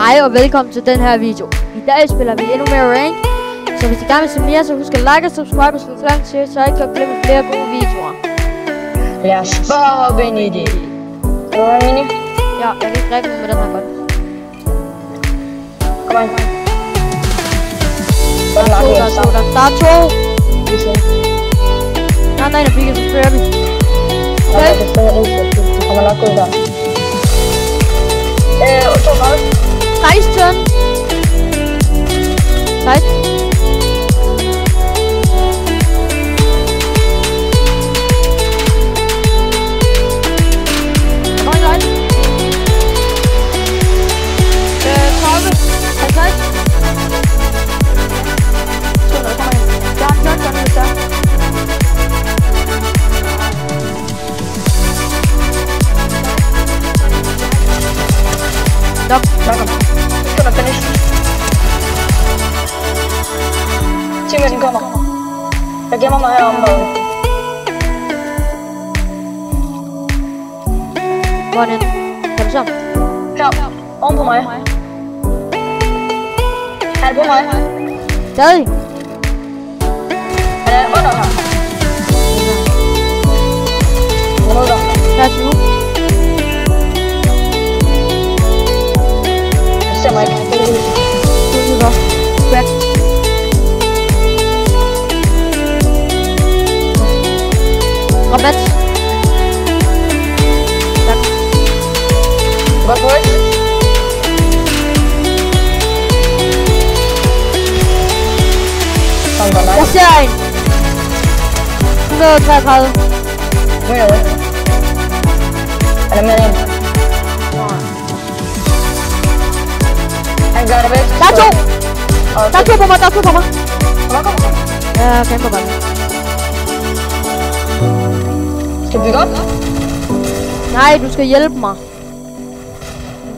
Hej og velkommen til den her video. I dag spiller vi endnu mere rank. Så hvis I gerne vil se mere, så husk at like og subscribe og slå klank til, så I kan glemme flere gode videoer. Lad os bare hoppe ind i det. Skal du have mini? Ja, jeg kan ikke rigtig med den her godt. Kom ind. Der er to. Der er en af bygget, så spørger vi. Okay. Du kommer nok ud der. 16. 16. Den kommer. Jeg gemmer mig herom bagved. Hvor er den? Kan du så? Her. Oven på mig. Han er på mig. Stadig. Han er under her. Jeg ved dig. Der er 20. Jeg ser mig ikke. Det er godt. Back. Rabat. Tak. Godt på et. Jeg ser en. 133. Nu er jeg rød. Er der med en? Han gør det bedst. Der er to. Der er to på mig, der er to på mig. Kom. Jeg kæmper bare. Skal vi bygge op? Nej, du skal hjælpe mig.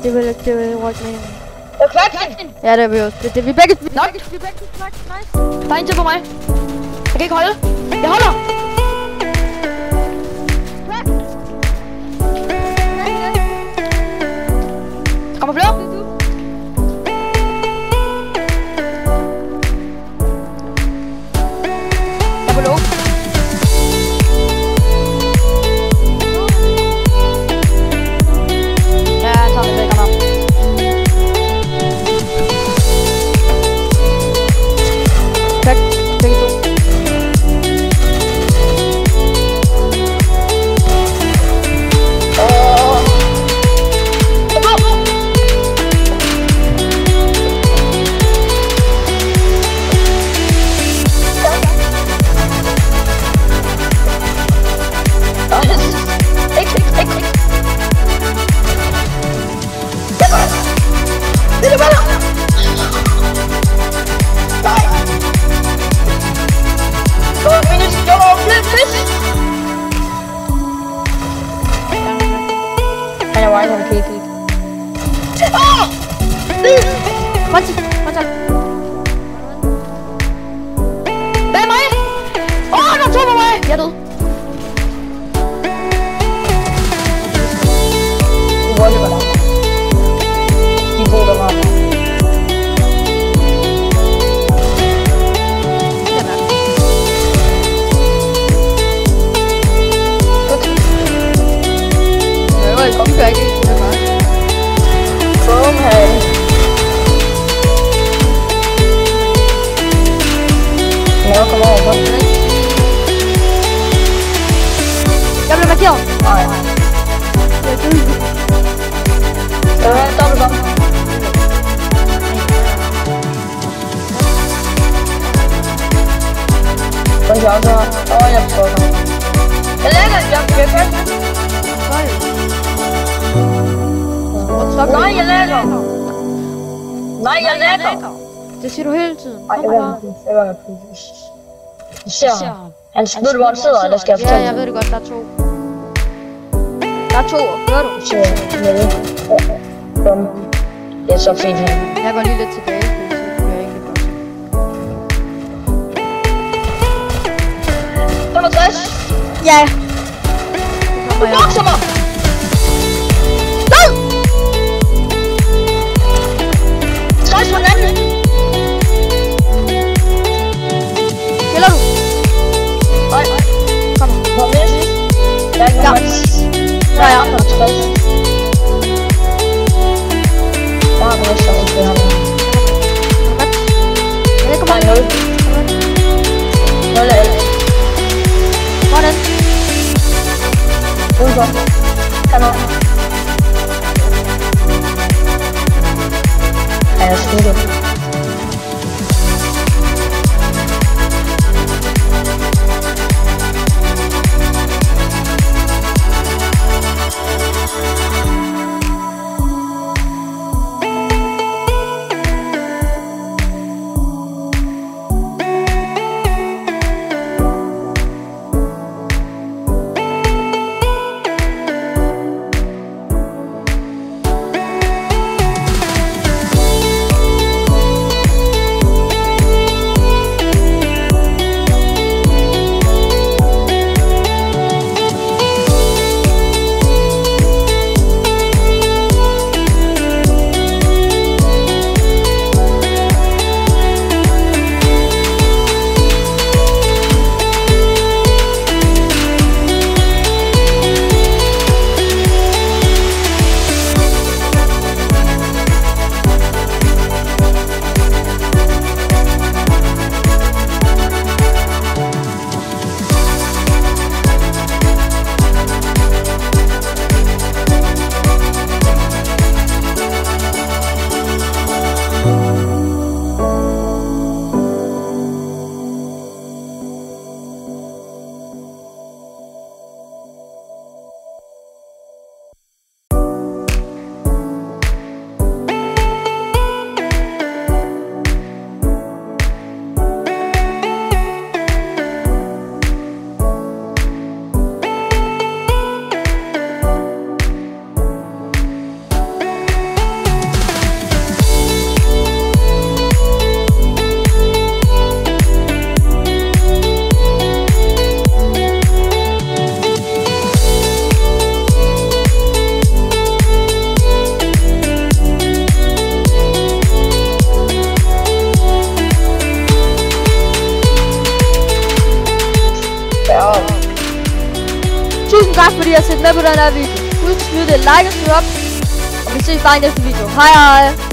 Det vil ikke, det vil rykke med. Jeg kvækker den! Ja, det vil også. Det er vi begge. Nok! Nice. Der er en til på mig. Jeg kan ikke holde. Jeg holder! Kommer flere? Jeg er på lov. Bag mig! Der er to på mig! Jeg er død. Du volleyball dig. De er gode, der var. Kom her ikke. Kom her. Jeg kommer over på den. Jeg bliver markeret. Nej. Skal du have en dobbelt bomb? Kun jeg også har. Jeg forstår dig. Jeg lægger et job. Jeg kan ikke. Nej, jeg lægger. Nej, jeg lægger. Det siger du hele tiden. Nej, jeg ved det. Jeg ser ham. Ved du hvor han sidder, eller skal jeg fortælle? Ja, jeg ved det godt. Der er to. Der er to. Hører du? Det er så fint her. Jeg går lige lidt tilbage. Det er 65. Ja. Du bokser mig. godt. Kan du? Ja, jeg skyder det. Tusind tak fordi I har set med på den her video. Husk at smide det like og sub, og vi ses bare i næste video. Hej hej!